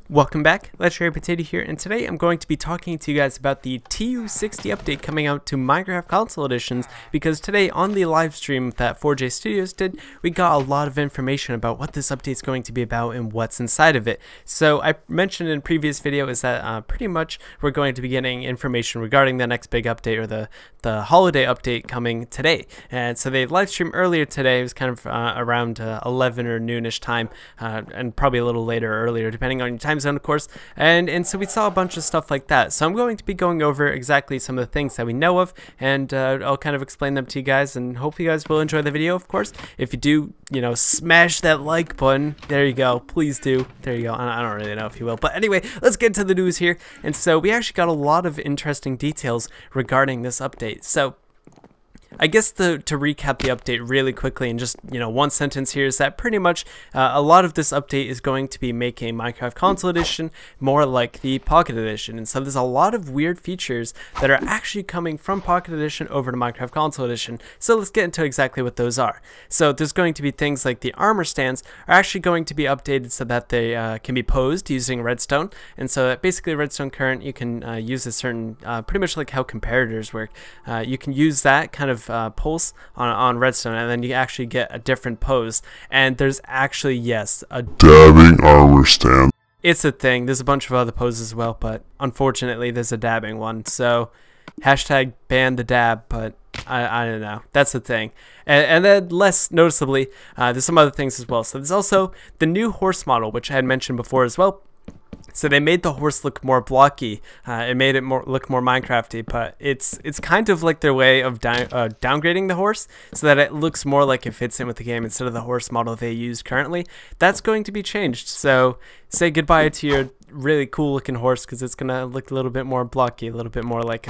Welcome back, Legendary Potato here, and today I'm going to be talking to you guys about the TU60 update coming out to Minecraft Console Editions, because today on the live stream that 4J Studios did, we got a lot of information about what this update is going to be about and what's inside of it. So I mentioned in a previous video is that pretty much we're going to be getting information regarding the next big update, or the holiday update coming today. And so they live streamed earlier today. It was kind of around 11 or noonish time, and probably a little later or earlier depending on your time zone, of course, and so we saw a bunch of stuff like that. So I'm going to be going over exactly some of the things that we know of, and I'll kind of explain them to you guys, and hope you guys will enjoy the video. Of course, if you do, you know, smash that like button. There you go, please do. There you go. I don't really know if you will, but anyway, let's get to the news here. And so we actually got a lot of interesting details regarding this update. So I guess to recap the update really quickly in just, you know, one sentence here is that pretty much a lot of this update is going to be making Minecraft Console Edition more like the Pocket Edition. And so there's a lot of weird features that are actually coming from Pocket Edition over to Minecraft Console Edition. So let's get into exactly what those are. So there's going to be things like the armor stands are actually going to be updated so that they can be posed using redstone. And so that basically redstone current, you can use a certain, pretty much like how comparators work. You can use that kind of pulse on redstone, and then you actually get a different pose. And there's actually, yes, a dabbing armor stand. It's a thing. There's a bunch of other poses as well, but unfortunately there's a dabbing one. So hashtag ban the dab, but I don't know. That's the thing. And then less noticeably, there's some other things as well. So there's also the new horse model, which I had mentioned before as well. So they made the horse look more blocky. It made it look more Minecrafty, but it's kind of like their way of downgrading the horse so that it looks more like it fits in with the game instead of the horse model they use currently. That's going to be changed. So say goodbye to your really cool looking horse, because it's gonna look a little bit more blocky, a little bit more like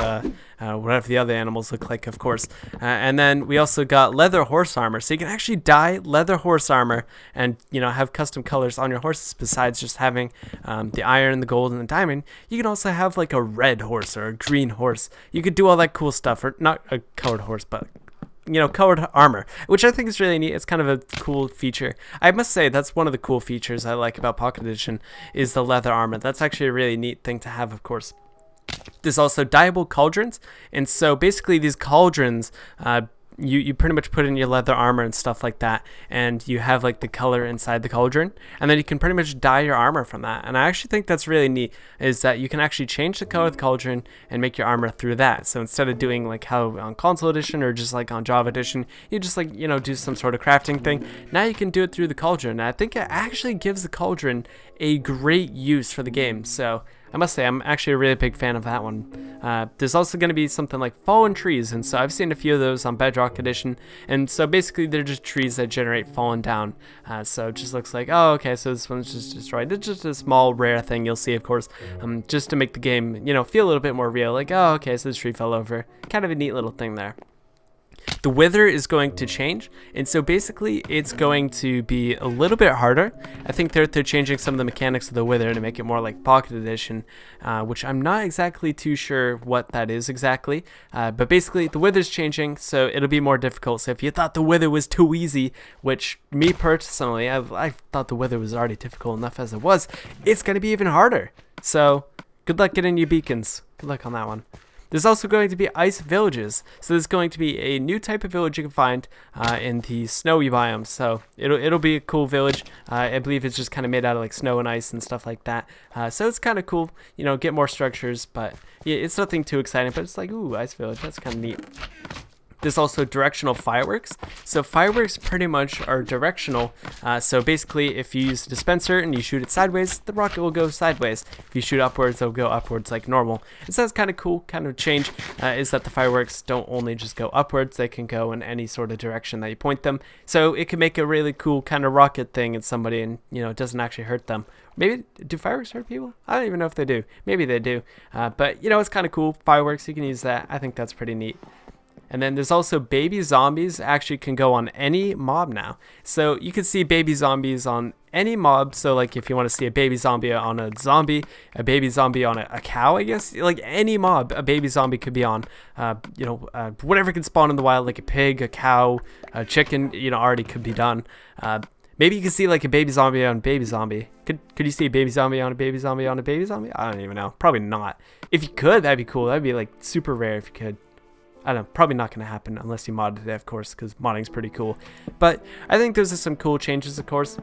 whatever the other animals look like, of course. And then we also got leather horse armor, so you can actually dye leather horse armor and, you know, have custom colors on your horses. Besides just having the iron, the gold, and the diamond, you can also have like a red horse or a green horse. You could do all that cool stuff, or not a colored horse, but, you know, colored armor, which I think is really neat. It's kind of a cool feature. I must say that's one of the cool features I like about Pocket Edition is the leather armor. That's actually a really neat thing to have, of course. There's also dyeable cauldrons, and so basically these cauldrons, you pretty much put in your leather armor and stuff like that, and you have like the color inside the cauldron, and then you can pretty much dye your armor from that. And I actually think that's really neat, is that you can actually change the color of the cauldron and make your armor through that. So instead of doing like how on Console Edition or just like on Java Edition, you just like, you know, do some sort of crafting thing. Now you can do it through the cauldron, and I think it actually gives the cauldron a great use for the game. So I must say, I'm actually a really big fan of that one. There's also going to be something like fallen trees, and so I've seen a few of those on Bedrock Edition, and so basically they're just trees that generate fallen down. So it just looks like, oh, okay, so this one's just destroyed. It's just a small rare thing you'll see, of course, just to make the game, you know, feel a little bit more real. Like, oh, okay, so this tree fell over. Kind of a neat little thing there. The wither is going to change, and so basically it's going to be a little bit harder. I think they're changing some of the mechanics of the wither to make it more like Pocket Edition, which I'm not exactly too sure what that is exactly, but basically the wither's changing, so it'll be more difficult. So if you thought the wither was too easy, which me personally, I thought the wither was already difficult enough as it was, it's going to be even harder. So good luck getting your beacons. Good luck on that one. There's also going to be ice villages, so there's going to be a new type of village you can find in the snowy biome. So it'll be a cool village. I believe it's just kind of made out of like snow and ice and stuff like that. So it's kind of cool, you know, get more structures, but yeah, it's nothing too exciting. But it's like, ooh, ice village, that's kind of neat. There's also directional fireworks. So fireworks pretty much are directional. So basically, if you use a dispenser and you shoot it sideways, the rocket will go sideways. If you shoot upwards, it'll go upwards like normal. And so that's kind of cool. Kind of change is that the fireworks don't only just go upwards, they can go in any sort of direction that you point them. So it can make a really cool kind of rocket thing at somebody, and, you know, it doesn't actually hurt them. Maybe, do fireworks hurt people? I don't even know if they do. Maybe they do. But, you know, it's kind of cool. Fireworks, you can use that. I think that's pretty neat. And then there's also baby zombies actually can go on any mob now. So you can see baby zombies on any mob. So like if you want to see a baby zombie on a baby zombie on a cow, I guess, like any mob, a baby zombie could be on. You know, whatever can spawn in the wild, like a pig, a cow, a chicken, you know, already could be done. Maybe you can see like a baby zombie on a baby zombie. Could you see a baby zombie on a baby zombie on a baby zombie? I don't even know. Probably not. If you could, that'd be cool. That'd be like super rare if you could. I don't know, probably not going to happen unless you modded it, of course, because modding's pretty cool. But I think those are some cool changes, of course.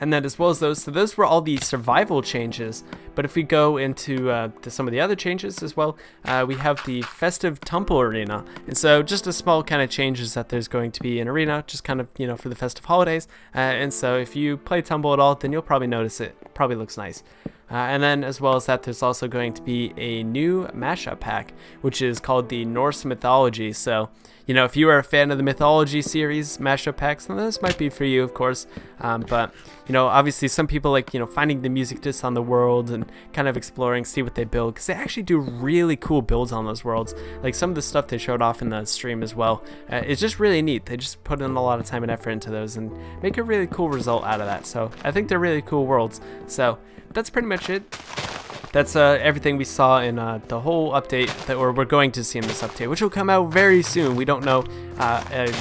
And then as well as those, so those were all the survival changes. But if we go into to some of the other changes as well, we have the festive tumble arena. And so just a small kind of changes that there's going to be in arena, just kind of, you know, for the festive holidays. And so if you play tumble at all, then you'll probably notice it. Probably looks nice. And then as well as that, there's also going to be a new mashup pack, which is called the Norse mythology. So, you know, if you are a fan of the mythology series mashup packs, then this might be for you, of course. But, you know, obviously some people like, you know, finding the music discs on the world and kind of exploring, see what they build, because they actually do really cool builds on those worlds. Like some of the stuff they showed off in the stream as well. It's just really neat. They just put in a lot of time and effort into those and make a really cool result out of that. So I think they're really cool worlds. So that's pretty much it. That's everything we saw in the whole update that we're going to see in this update, which will come out very soon. We don't know,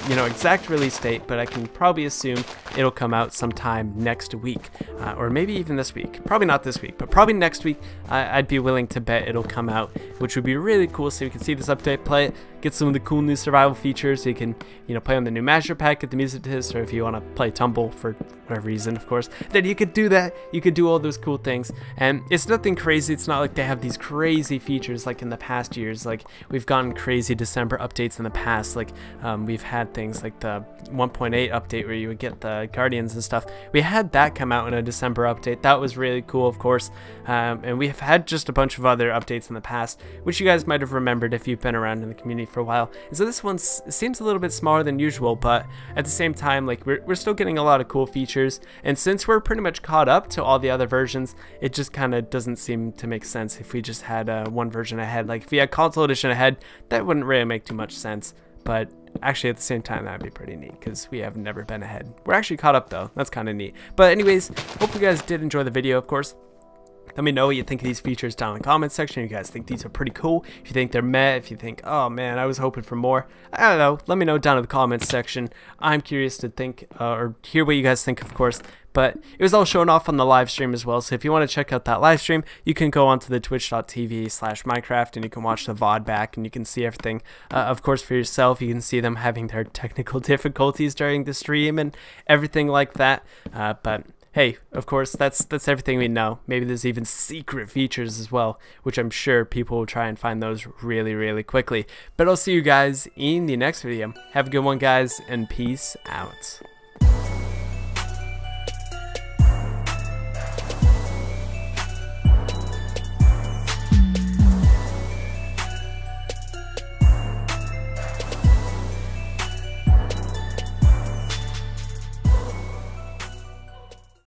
you know, exact release date, but I can probably assume it'll come out sometime next week, or maybe even this week. Probably not this week, but probably next week. I'd be willing to bet it'll come out, which would be really cool. So you can see this update, play it, get some of the cool new survival features. So you can, you know, play on the new mashup pack, get the music disc, or if you want to play tumble for whatever reason, of course, then you could do that. You could do all those cool things, and it's nothing crazy. It's not like they have these crazy features like in the past years. Like we've gotten crazy December updates in the past. Like we've had things like the 1.8 update where you would get the Guardians and stuff. We had that come out in a December update. That was really cool, of course. And we have had just a bunch of other updates in the past, which you guys might have remembered if you've been around in the community for a while. And so this one seems a little bit smaller than usual, but at the same time, like we're still getting a lot of cool features. And since we're pretty much caught up to all the other versions, it just kind of doesn't seem to make sense if we just had one version ahead. Like if we had console edition ahead, that wouldn't really make too much sense. But actually at the same time, that'd be pretty neat because we have never been ahead. We're actually caught up though. That's kind of neat. But anyways, hope you guys did enjoy the video, of course. Let me know what you think of these features down in the comments section. If you guys think these are pretty cool, if you think they're meh, if you think, oh man, I was hoping for more, I don't know, let me know down in the comments section. I'm curious to think or hear what you guys think, of course. But it was all shown off on the live stream as well, so if you want to check out that live stream, you can go onto the twitch.tv/Minecraft and you can watch the VOD back and you can see everything, of course, for yourself. You can see them having their technical difficulties during the stream and everything like that. But hey, of course, that's everything we know. Maybe there's even secret features as well, which I'm sure people will try and find those really, really quickly. But I'll see you guys in the next video. Have a good one, guys, and peace out.